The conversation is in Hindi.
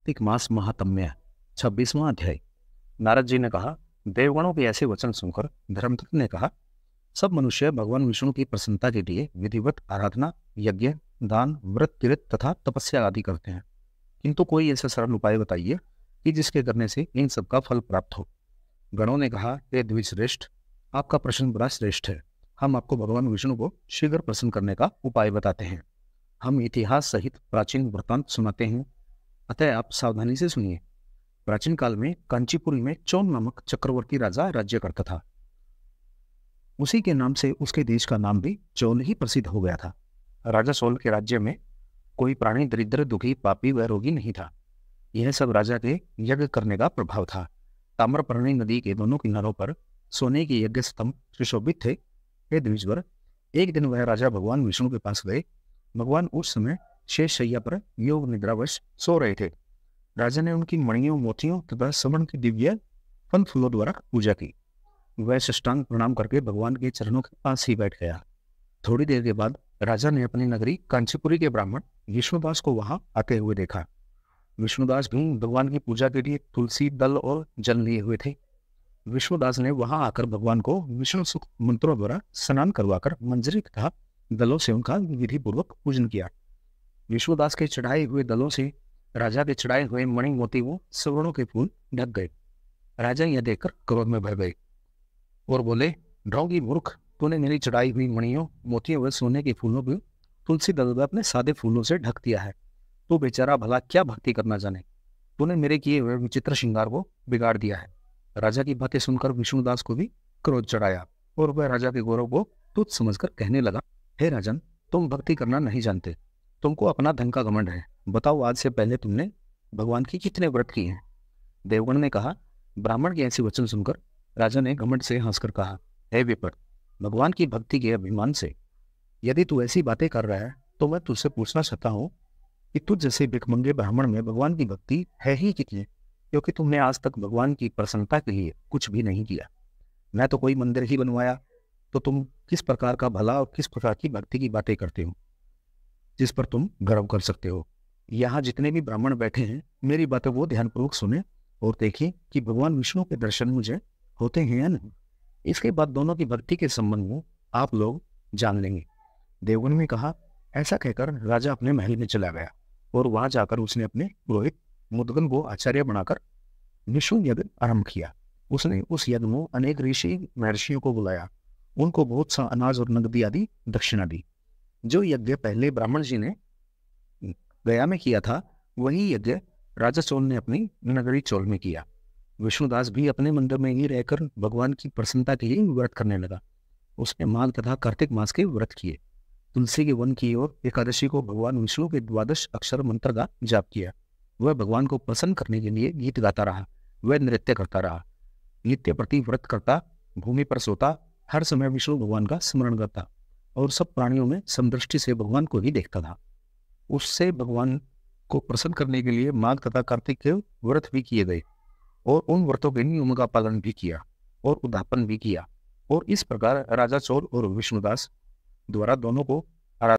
कार्तिक मास महात्म्य 26वां अध्याय। नारद जी ने कहा, देवगणों के ऐसे वचन सुनकर धर्मदत्त ने कहा, सब मनुष्य भगवान विष्णु की प्रसन्नता के लिए विधिवत आराधना, यज्ञ, दान, व्रत, तीर्थ तथा तपस्या आदि करते हैं, किंतु कोई ऐसा सरल उपाय बताइए कि जिसके करने से इन सबका फल प्राप्त हो। गणों ने कहा, हे द्विजश्रेष्ठ, आपका प्रश्न बड़ा श्रेष्ठ है। हम आपको भगवान विष्णु को शीघ्र प्रसन्न करने का उपाय बताते हैं। हम इतिहास सहित प्राचीन वृत्तांत सुनाते हैं, अतः आप सावधानी से सुनिए। प्राचीन काल में कांचीपुरी में चोल नामक चक्रवर्ती राजा राज्य करता था। उसी के नाम से उसके देश का नाम भी चोल ही प्रसिद्ध हो गया था। राजा चोल के राज्य में कोई प्राणी दरिद्र, दुखी, पापी व रोगी नहीं था। यह सब राजा के यज्ञ करने का प्रभाव था। ताम्रपर्णी नदी के दोनों किनारों पर सोने के यज्ञ स्तंभ सुशोभित थे। हे द्विजवर, एक दिन वह राजा भगवान विष्णु के पास गए। भगवान उस समय शेष शैया पर योग निद्रावश सो रहे थे। राजा ने उनकी मणियों, मोतियों तथा स्वर्ण की दिव्य फल फूलों द्वारा पूजा की। वह साष्टांग प्रणाम करके भगवान के चरणों के पास ही बैठ गया। थोड़ी देर के बाद राजा ने अपनी नगरी कांचीपुरी के ब्राह्मण विष्णुदास को वहां आते हुए देखा। विष्णुदास भी भगवान की पूजा के लिए तुलसी दल और जल लिए हुए थे। विष्णुदास ने वहां आकर भगवान को विष्णु सुख मंत्रों द्वारा स्नान करवाकर मंजरी तथा दलों से उनका विधि पूर्वक पूजन किया। विष्णुदास के चढ़ाए हुए दलों से राजा के चढ़ाए हुए मणि, मोती व सुवर्णों के फूल ढक गए। राजा यह देखकर क्रोध में भर गए और बोले, ढोंगी मूर्ख, तूने मेरी चढ़ाई हुई मणियों, मोतियों व सोने के फूलों को तुलसी दल व अपने सादे फूलों से ढक दिया है। तू बेचारा भला क्या भक्ति करना जाने। तूने मेरे किए हुए विचित्र श्रृंगार को बिगाड़ दिया है। राजा की बातें सुनकर विष्णुदास को भी क्रोध चढ़ाया और वह राजा के गौरव को तुच्छ समझकर कहने लगा, हे राजन, तुम भक्ति करना नहीं जानते। तुमको अपना धन का घमंड है। बताओ, आज से पहले तुमने भगवान की कितने व्रत किए हैं? देवगण ने कहा। ब्राह्मण के ऐसे वचन सुनकर राजा ने घमंड से हंसकर कहा, हे विप्र, भगवान की भक्ति के अभिमान से यदि तू ऐसी बातें कर रहा है तो मैं तुझसे पूछना चाहता हूँ कि तुझ जैसे भिखमंगे ब्राह्मण में भगवान की भक्ति है ही कितनी? क्योंकि तुमने आज तक भगवान की प्रसन्नता के लिए कुछ भी नहीं किया। मैं तो कोई मंदिर ही बनवाया, तो तुम किस प्रकार का भला और किस प्रकार की भक्ति की बातें करते हो जिस पर तुम गर्व कर सकते हो? यहाँ जितने भी ब्राह्मण बैठे हैं, मेरी बातें वो ध्यानपूर्वक सुने और देखें कि भगवान विष्णु के दर्शन मुझे होते हैं या नहीं। इसके बाद दोनों की भक्ति के संबंध में आप लोग जान लेंगे। देवगण ने कहा। ऐसा कहकर राजा अपने महल में चला गया और वहां जाकर उसने अपने पुरोहित मुद्गन को आचार्य बनाकर विष्णु यज्ञ आरंभ किया। उसने उस यज्ञ में अनेक ऋषि महर्षियों को बुलाया, उनको बहुत सा अनाज और नगदी आदि दक्षिणा दी। जो यज्ञ पहले ब्राह्मण जी ने गया में किया था, वही यज्ञ राजा चोल ने अपनी नगरी चोल में किया। विष्णुदास भी अपने मंदिर में ही रहकर भगवान की प्रसन्नता के लिए व्रत करने लगा। उसने माघ तथा कार्तिक मास के व्रत किए। तुलसी के वन की ओर एकादशी को भगवान विष्णु के 12 अक्षर मंत्र का जाप किया। वह भगवान को प्रसन्न करने के लिए गीत गाता रहा। वह नृत्य करता रहा, नित्य प्रति व्रत करता, भूमि पर सोता, हर समय विष्णु भगवान का स्मरण करता और सब प्राणियों में समदृष्टि से भगवान को ही देखता था। उससे भगवान को प्रसन्न करने के लिए माघ तथा कार्तिक के व्रत भी किए गए और उन व्रतों के नियमों का पालन भी किया और उद्यापन भी किया। और इस प्रकार राजा चोल और विष्णुदास द्वारा दोनों को